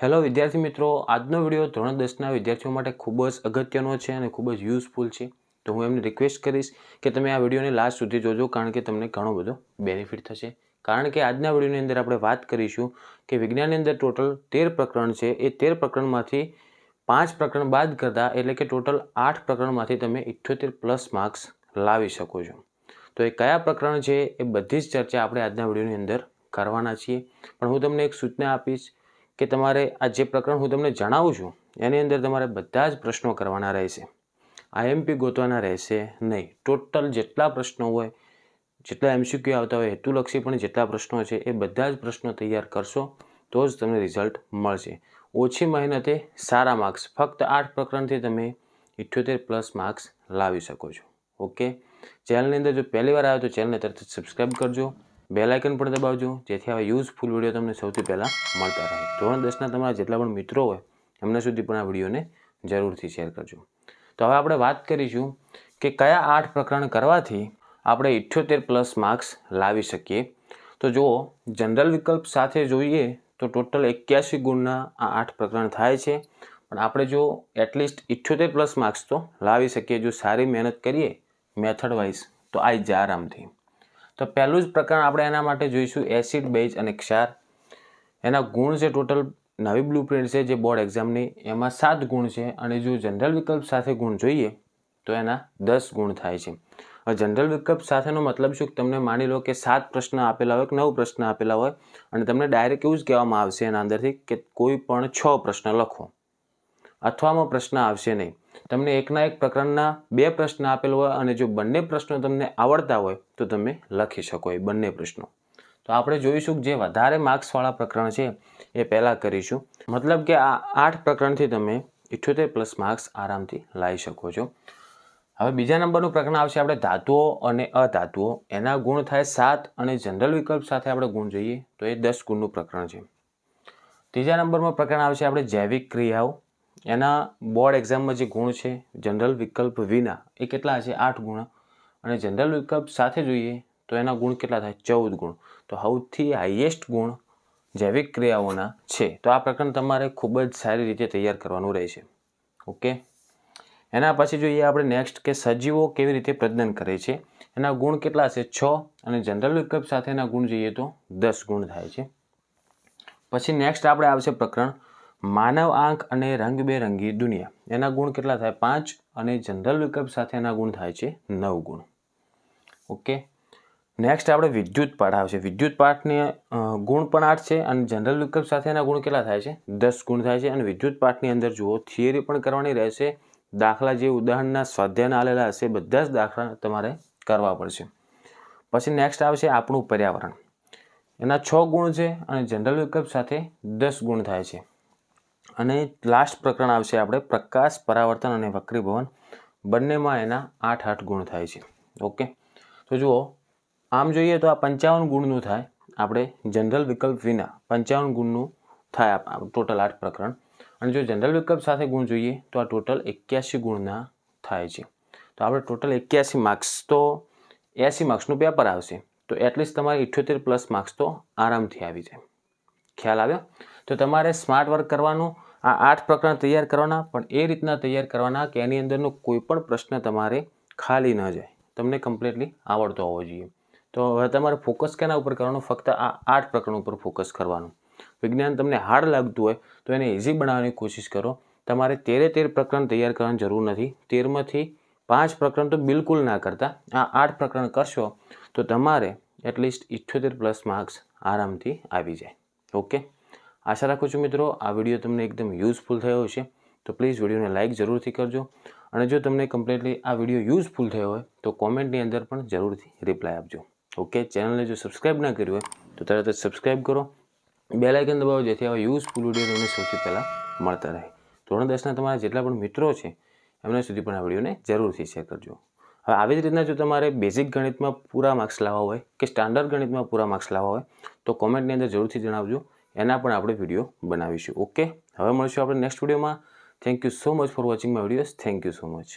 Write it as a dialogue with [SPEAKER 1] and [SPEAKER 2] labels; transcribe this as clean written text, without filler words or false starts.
[SPEAKER 1] Hello વિદ્યાર્થી મિત્રો, આજનો વિડીયો ધોરણ 10ના વિદ્યાર્થીઓ માટે ખૂબ જ અગત્યનો છે અને ખૂબ જ યુઝફુલ છે. તો હું એમને રિક્વેસ્ટ કરીશ કે તમે આ વિડીયોને લાસ્ટ સુધી જોજો, કારણ કે તમને ઘણો બધો બેનિફિટ થશે. કારણ કે આજના વિડીયોની અંદર આપણે વાત કરીશું કે વિજ્ઞાનની અંદર ટોટલ 13 પ્રકરણ છે. એ 13 પ્રકરણમાંથી 5 પ્રકરણ બાદ કરતા, એટલે કે ટોટલ 8 પ્રકરણમાંથી તમે 78+ માર્ક્સ લાવી શકો છો. તો એ કયા પ્રકરણ છે એ બધી જ ચર્ચા આપણે આજના વિડીયોની અંદર કરવાના છીએ. પણ હું તમને એક સૂચના આપીશ કે તમારે આ જે પ્રકરણ હું તમને જણાવું છું એની અંદર તમારે બધા જ પ્રશ્નો કરવાના રહેશે. IMP ગોતવાના રહેશે નહીં. ટોટલ જેટલા પ્રશ્નો હોય, જેટલા MCQ આવતા હોય, હેતુલક્ષી પણ જેટલા પ્રશ્નો છે એ બધા જ પ્રશ્નો તૈયાર કરશો તો જ તમને રિઝલ્ટ મળશે. ઓછી મહેનતે સારા માર્ક્સ. ફક્ત 8 પ્રકરણથી તમે 78+ માર્ક્સ લાવી શકો છો. ઓકે, ચેનલની અંદર જો પહેલી વાર આવ્યો તો ચેનલને તરત જ સબસ્ક્રાઈબ કરજો, બેલ આઇકન પણ દબાવજો, જેથી આવા યુઝફુલ વિડીયો તમને સૌથી પહેલાં મળતા રહે. ધોરણ 10ના તમારા જેટલા પણ મિત્રો હોય એમના સુધી પણ આ વિડીયોને જરૂરથી શેર કરજો. તો હવે આપણે વાત કરીશું કે કયા 8 પ્રકરણ કરવાથી આપણે 78+ માર્ક્સ લાવી શકીએ. તો જુઓ, જનરલ વિકલ્પ સાથે જોઈએ તો ટોટલ 81 ગુણના આ 8 પ્રકરણ થાય છે. પણ આપણે જો એટલીસ્ટ 78+ માર્ક્સ તો લાવી શકીએ જો સારી મહેનત કરીએ મેથડ વાઇઝ, તો આવી જાય આરામથી. તો પહેલું જ પ્રકરણ આપણે એના માટે જોઈશું એસિડ, બેઝ અને ક્ષાર. એના ગુણ છે ટોટલ, નવી બ્લુપ્રિન્ટ છે જે બોર્ડ એક્ઝામની, એમાં 7 ગુણ છે. અને જો જનરલ વિકલ્પ સાથે ગુણ જોઈએ તો એના 10 ગુણ થાય છે. હવે જનરલ વિકલ્પ સાથેનો મતલબ શું? તમને માની લો કે 7 પ્રશ્ન આપેલા હોય કે 9 પ્રશ્ન આપેલા હોય અને તમને ડાયરેક્ટ એવું જ કહેવામાં આવશે એના અંદરથી કે કોઈ પણ 6 પ્રશ્ન લખો, અથવામાં પ્રશ્ન આવશે નહીં. તમને એકના એક પ્રકરણના 2 પ્રશ્ન આપેલો હોય અને જો બંને પ્રશ્નો તમને આવડતા હોય તો તમે લખી શકો એ બંને પ્રશ્નો. તો આપણે જોઈશું જે વધારે માર્ક્સવાળા પ્રકરણ છે એ પહેલાં કરીશું. મતલબ કે આ 8 પ્રકરણથી તમે 78+ માર્ક્સ આરામથી લાવી શકો છો. હવે બીજા નંબરનું પ્રકરણ આવશે આપણે ધાતુઓ અને અધાતુઓ. એના ગુણ થાય 7 અને જનરલ વિકલ્પ સાથે આપણે ગુણ જોઈએ તો એ 10 ગુણનું પ્રકરણ છે. ત્રીજા નંબરમાં પ્રકરણ આવશે આપણે જૈવિક ક્રિયાઓ. એના બોર્ડ એક્ઝામમાં જે ગુણ છે જનરલ વિકલ્પ વિના એ કેટલા છે? 8 ગુણ. અને જનરલ વિકલ્પ સાથે જોઈએ તો એના ગુણ કેટલા થાય? 14 ગુણ. તો સૌથી હાઈએસ્ટ ગુણ જૈવિક ક્રિયાઓના છે. તો આ પ્રકરણ તમારે ખૂબ જ સારી રીતે તૈયાર કરવાનું રહેશે. ઓકે, એના પછી જોઈએ આપણે નેક્સ્ટ કે સજીવો કેવી રીતે પ્રજનન કરે છે. એના ગુણ કેટલા છે? 6. અને જનરલ વિકલ્પ સાથેના ગુણ જોઈએ તો 10 ગુણ થાય છે. પછી નેક્સ્ટ આપણે આવશે પ્રકરણ માનવ આંખ અને રંગબેરંગી દુનિયા. એના ગુણ કેટલા થાય? 5. અને જનરલ વિકલ્પ સાથેના ગુણ થાય છે 9 ગુણ. ઓકે, નેક્સ્ટ આપણે વિદ્યુત પાઠ આવશે. વિદ્યુત પાઠની ગુણ પણ 8 છે અને જનરલ વિકલ્પ સાથેના ગુણ કેટલા થાય છે? 10 ગુણ થાય છે. અને વિદ્યુત પાઠની અંદર જુઓ, થિયરી પણ કરવાની રહેશે. દાખલા જે ઉદાહરણના સ્વાધ્યાયના આલેલા હશે બધા જ દાખલા તમારે કરવા પડશે. પછી નેક્સ્ટ આવશે આપણું પર્યાવરણ. એના 6 ગુણ છે અને જનરલ વિકલ્પ સાથે 10 ગુણ થાય છે. અને લાસ્ટ પ્રકરણ આવશે આપણે પ્રકાશ, પરાવર્તન અને વક્રીભવન. બંનેમાં એના 8 ગુણ થાય છે. ઓકે, તો જુઓ, આમ જોઈએ તો આ 55 ગુણનું થાય. આપણે જનરલ વિકલ્પ વિના 55 ગુણનું થાય ટોટલ 8 પ્રકરણ. અને જો જનરલ વિકલ્પ સાથે ગુણ જોઈએ તો આ ટોટલ 81 ગુણના થાય છે. તો આપણે ટોટલ 81 માર્ક્સ, તો 80 માર્ક્સનું પેપર આવશે. તો એટલીસ્ટ તમારે 78+ માર્ક્સ તો આરામથી આવી જાય. ખ્યાલ આવ્યો? તો તમારે સ્માર્ટ વર્ક કરવાનું, આ 8 પ્રકરણ તૈયાર કરવાના, પણ એ રીતના તૈયાર કરવાના કે એની અંદરનો કોઈ પણ પ્રશ્ન તમારે ખાલી ન જાય, તમને કમ્પ્લીટલી આવડતો હોવો જોઈએ. તો હવે તમારે ફોકસ કેના ઉપર કરવાનું? ફક્ત આ 8 પ્રકરણ ઉપર ફોકસ કરવાનું. વિજ્ઞાન તમને હાર્ડ લાગતું હોય તો એને ઇઝી બનાવવાની કોશિશ કરો. તમારે 13 પ્રકરણ તૈયાર કરવાની જરૂર નથી. 13માંથી 5 પ્રકરણ તો બિલકુલ ના કરતા, આ 8 પ્રકરણ કરશો તો તમારે એટલીસ્ટ 78+ માર્ક્સ આરામથી આવી જાય. ઓકે, આશા રાખું છું મિત્રો આ વિડીયો તમને એકદમ યુઝફુલ થયો હશે. તો પ્લીઝ વિડીયોને લાઇક જરૂરથી કરજો. અને જો તમને કમ્પ્લીટલી આ વિડીયો યુઝફુલ થયો હોય તો કોમેન્ટની અંદર પણ જરૂરથી રિપ્લાય આપજો. ઓકે, ચેનલને જો સબસ્ક્રાઈબ ના કર્યું હોય તો તરત જ સબસ્ક્રાઈબ કરો, બેલ આઇકન દબાવો, જેથી આવા યુઝફુલ વિડીયો તમને સૌથી પહેલાં મળતા રહે. ધોરણ 10ના તમારા જેટલા પણ મિત્રો છે એમના સુધી પણ આ વિડીયોને જરૂરથી શેર કરજો. હવે આવી જ રીતના જો તમારે બેઝિક ગણિતમાં પૂરા માર્ક્સ લાવવા હોય કે સ્ટાન્ડર્ડ ગણિતમાં પૂરા માર્ક્સ લાવવા હોય તો કોમેન્ટની અંદર જરૂરથી જણાવજો. એના પણ આપણે વિડીયો બનાવીશું. ઓકે, હવે મળીશું આપણે નેક્સ્ટ વિડીયોમાં. Thank you so much for watching my videos. Thank you so much.